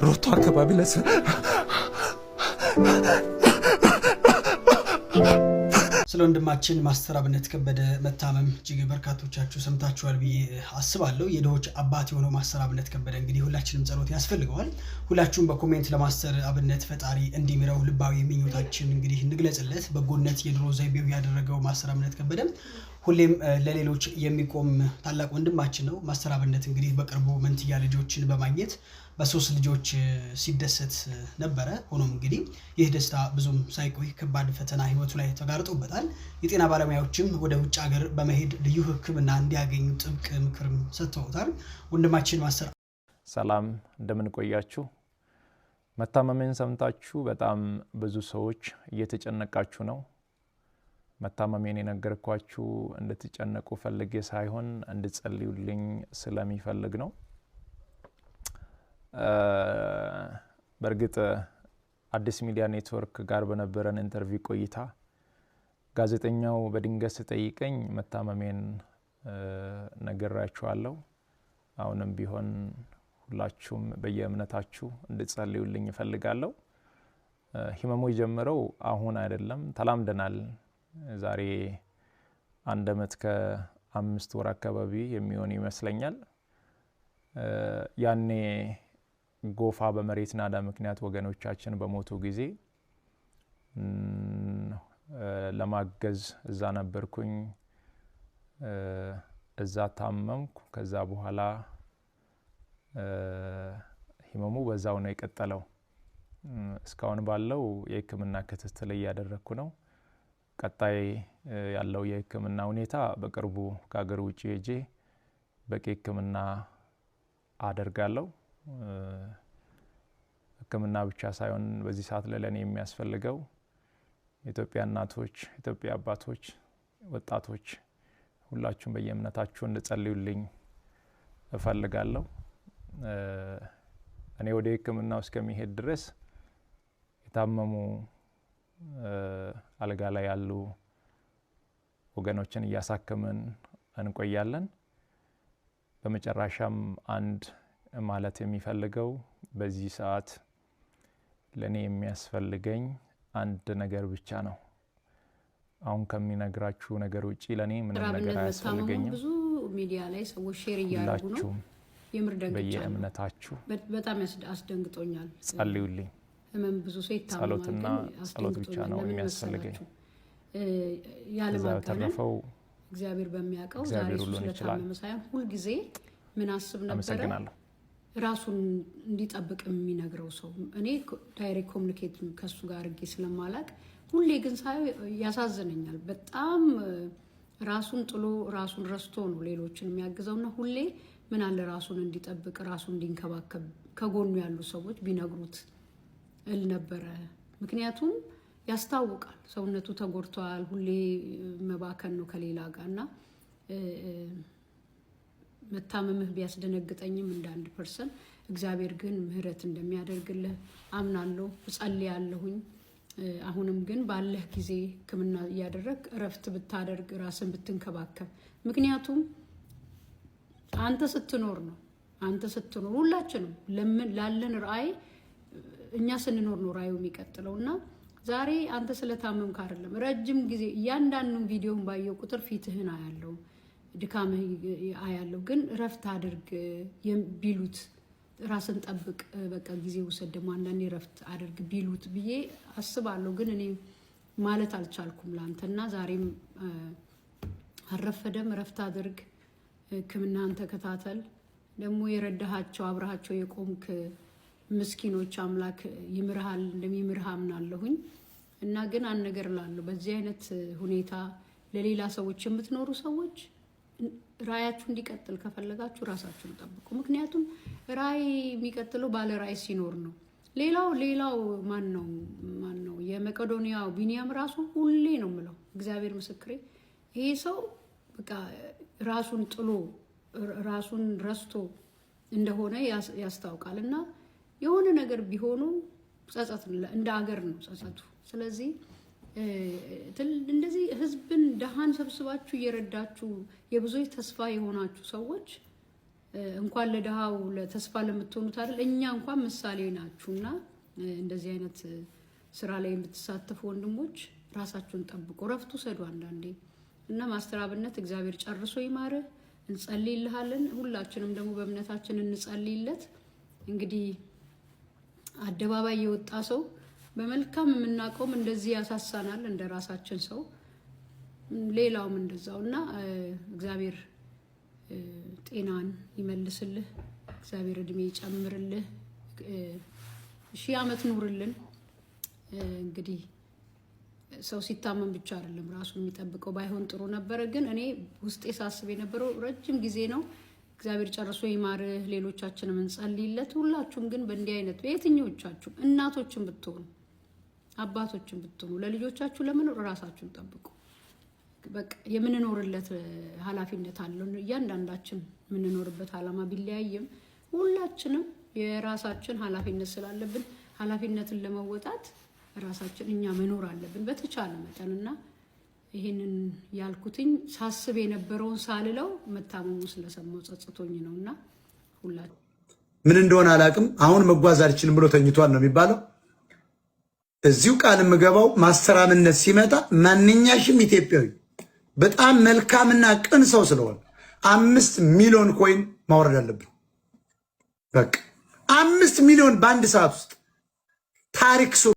ሮቶ አካባቢ ስለ ወንድማችን ማስተር አብነት ከበደ መታመም እጅግ በርካቶቻችሁ ሰምታችኋል ብዬ አስባለሁ። የድሆች አባት የሆነው ማስተር አብነት ከበደ እንግዲህ ሁላችንም ጸሎት ያስፈልገዋል። ሁላችሁም በኮሜንት ለማስተር አብነት ፈጣሪ እንዲምረው ልባዊ ምኞታችን እንግዲህ እንግለጽለት። በጎነት የድሮ ዘይቤው ያደረገው ማስተር አብነት ከበደ ሁሌም ለሌሎች የሚቆም ታላቅ ወንድማችን ነው። ማስተር አብነት እንግዲህ በቅርቡ መንትያ ልጆችን በማግኘት በሶስት ልጆች ሲደሰት ነበረ። ሆኖም እንግዲህ ይህ ደስታ ብዙም ሳይቆይ ከባድ ፈተና ህይወቱ ላይ ተጋርጦበታል። የጤና ባለሙያዎችም ወደ ውጭ ሀገር በመሄድ ልዩ ሕክምና እንዲያገኙ ጥብቅ ምክርም ሰጥተውታል። ወንድማችን ማስተር ሰላም እንደምን ቆያችሁ? መታመሜን ሰምታችሁ በጣም ብዙ ሰዎች እየተጨነቃችሁ ነው። መታመሜን የነገርኳችሁ እንድትጨነቁ ፈልጌ ሳይሆን እንድትጸልዩልኝ ስለሚፈልግ ነው። በእርግጥ አዲስ ሚዲያ ኔትወርክ ጋር በነበረን ኢንተርቪው ቆይታ ጋዜጠኛው በድንገት ሲጠይቀኝ መታመሜን ነግራችኋለሁ። አሁንም ቢሆን ሁላችሁም በየእምነታችሁ እንድትጸልዩልኝ እፈልጋለሁ። ህመሙ የጀመረው አሁን አይደለም፣ ተላምደናል። ዛሬ 1 ዓመት ከ5 ወር አካባቢ የሚሆን ይመስለኛል። ያኔ ጎፋ በመሬት ናዳ ምክንያት ወገኖቻችን በሞቱ ጊዜ ለማገዝ እዛ ነበርኩኝ። እዛ ታመምኩ። ከዛ በኋላ ህመሙ በዛው ነው የቀጠለው። እስካሁን ባለው የህክምና ክትትል እያደረኩ ነው። ቀጣይ ያለው የህክምና ሁኔታ በቅርቡ ከሀገር ውጭ ሄጄ በቂ ህክምና አደርጋለሁ። ህክምና ብቻ ሳይሆን በዚህ ሰዓት ለኔ የሚያስፈልገው የኢትዮጵያ እናቶች፣ የኢትዮጵያ አባቶች፣ ወጣቶች ሁላችሁም በየእምነታችሁ እንድትጸልዩልኝ እፈልጋለሁ። እኔ ወደ ህክምናው እስከሚሄድ ድረስ የታመሙ አልጋ ላይ ያሉ ወገኖችን እያሳከምን እንቆያለን። በመጨረሻም አንድ ማለት የሚፈልገው በዚህ ሰዓት ለኔ የሚያስፈልገኝ አንድ ነገር ብቻ ነው። አሁን ከሚነግራችሁ ነገር ውጪ ለኔ ምንም ነገር አያስፈልገኝም። ብዙ ሚዲያ ላይ ሰዎች ሼር እያደረጉ ነው። የምርደንግጫ በየእምነታችሁ በጣም አስደንግጦኛል። ጸልዩልኝ። ህመም ብዙ ሰው ይታመማል። ጸሎትና ጸሎት ብቻ ነው የሚያስፈልገኝ። ያለ ማጋነን እግዚአብሔር በሚያውቀው ዛሬ ስለታመመ ሳይሆን ሁሉ ጊዜ ምን አስብ ነበረ ራሱን እንዲጠብቅ የሚነግረው ሰው። እኔ ዳይሬክት ኮሙኒኬት ከሱ ጋር አድርጌ ስለማላቅ ሁሌ ግን ሳይሆን ያሳዝነኛል። በጣም ራሱን ጥሎ ራሱን ረስቶ ነው ሌሎችን የሚያግዘውና ሁሌ ምን አለ ራሱን እንዲጠብቅ ራሱን እንዲንከባከብ ከጎኑ ያሉ ሰዎች ቢነግሩት እል ነበረ። ምክንያቱም ያስታውቃል፣ ሰውነቱ ተጎድቷል። ሁሌ መባከን ነው ከሌላ ጋርና መታመምህ ቢያስደነግጠኝም እንደ አንድ ፐርሰን እግዚአብሔር ግን ምህረት እንደሚያደርግልህ አምናለሁ፣ እጸልያለሁኝ። አሁንም ግን ባለህ ጊዜ ህክምና እያደረግ እረፍት ብታደርግ ራስን ብትንከባከብ። ምክንያቱም አንተ ስትኖር ነው ሁላችንም ላለን ራእይ እኛ ስንኖር ነው ራእዩ የሚቀጥለውና ዛሬ አንተ ስለታመምክ አይደለም ረጅም ጊዜ እያንዳንዱን ቪዲዮን ባየው ቁጥር ፊትህን አያለው፣ ድካምህ አያለው። ግን እረፍት አድርግ ቢሉት ራስን ጠብቅ፣ በቃ ጊዜ ውሰድ፣ ደግሞ አንዳንዴ እረፍት አድርግ ቢሉት ብዬ አስባለሁ። ግን እኔ ማለት አልቻልኩም ላንተና ዛሬም አረፈደም እረፍት አድርግ፣ ህክምናን ተከታተል። ደግሞ የረዳሃቸው አብራሃቸው የቆምክ ምስኪኖች አምላክ ይምርሃል፣ እንደሚምርህ አምናለሁኝ። እና ግን አንድ ነገር እላለሁ፣ በዚህ አይነት ሁኔታ ለሌላ ሰዎች የምትኖሩ ሰዎች ራያችሁ እንዲቀጥል ከፈለጋችሁ ራሳችሁን ጠብቁ። ምክንያቱም ራይ የሚቀጥለው ባለ ራይ ሲኖር ነው። ሌላው ማን ነው የመቄዶንያው ቢኒያም ራሱ ሁሌ ነው የምለው፣ እግዚአብሔር ምስክሬ፣ ይሄ ሰው በቃ ራሱን ጥሎ ራሱን ረስቶ እንደሆነ ያስታውቃልና የሆነ ነገር ቢሆኑ ጸጸት እንደ አገር ነው ጸጸቱ። ስለዚህ እንደዚህ ህዝብን ደሃን ሰብስባችሁ እየረዳችሁ የብዙዎች ተስፋ የሆናችሁ ሰዎች እንኳን ለድሃው ለተስፋ ለምትሆኑት አይደል እኛ እንኳን ምሳሌ ናችሁና እንደዚህ አይነት ስራ ላይ የምትሳተፉ ወንድሞች ራሳችሁን ጠብቁ፣ ረፍቱ ሰዱ አንዳንዴ እና ማስተር አብነት እግዚአብሔር ጨርሶ ይማርህ። እንጸልይልሃለን። ሁላችንም ደግሞ በእምነታችን እንጸልይለት። እንግዲህ አደባባይ የወጣ ሰው በመልካም የምናቀውም እንደዚህ ያሳሳናል እንደ ራሳችን ሰው፣ ሌላውም እንደዛውና እግዚአብሔር ጤናን ይመልስልህ፣ እግዚአብሔር እድሜ ይጨምርልህ፣ 1000 ዓመት ኑርልን። እንግዲህ ሰው ሲታመም ብቻ አይደለም ራሱን የሚጠብቀው፣ ባይሆን ጥሩ ነበር። ግን እኔ ውስጤ ሳስብ የነበረው ረጅም ጊዜ ነው። እግዚአብሔር ጨርሶ ይማርህ። ሌሎቻችንም እንጸልይለት። ሁላችሁም ግን በእንዲህ አይነት በየትኞቻችሁ እናቶችን ብትሆኑ አባቶችን ብትሆኑ ለልጆቻችሁ ለመኖር ራሳችሁን ጠብቁ። በቃ የምንኖርለት ኃላፊነት አለው። እያንዳንዳችን የምንኖርበት ዓላማ ቢለያይም ሁላችንም የራሳችን ኃላፊነት ስላለብን ኃላፊነትን ለመወጣት ራሳችን እኛ መኖር አለብን በተቻለ መጠንና ይሄንን ያልኩትኝ ሳስብ የነበረውን ሳልለው መታመሙ ስለሰማው ጸጽቶኝ ነውና ሁላችሁ ምን እንደሆነ አላቅም። አሁን መጓዝ አልችልም ብሎ ተኝቷል ነው የሚባለው። እዚሁ ቃል የምገባው ማስተር አብነት ሲመጣ ማንኛሽም ኢትዮጵያዊ በጣም መልካምና ቅን ሰው ስለሆነ 5 ሚሊዮን ኮይን ማውረድ አለብን። በቃ 5 ሚሊዮን በአንድ ሰዓት ውስጥ ታሪክ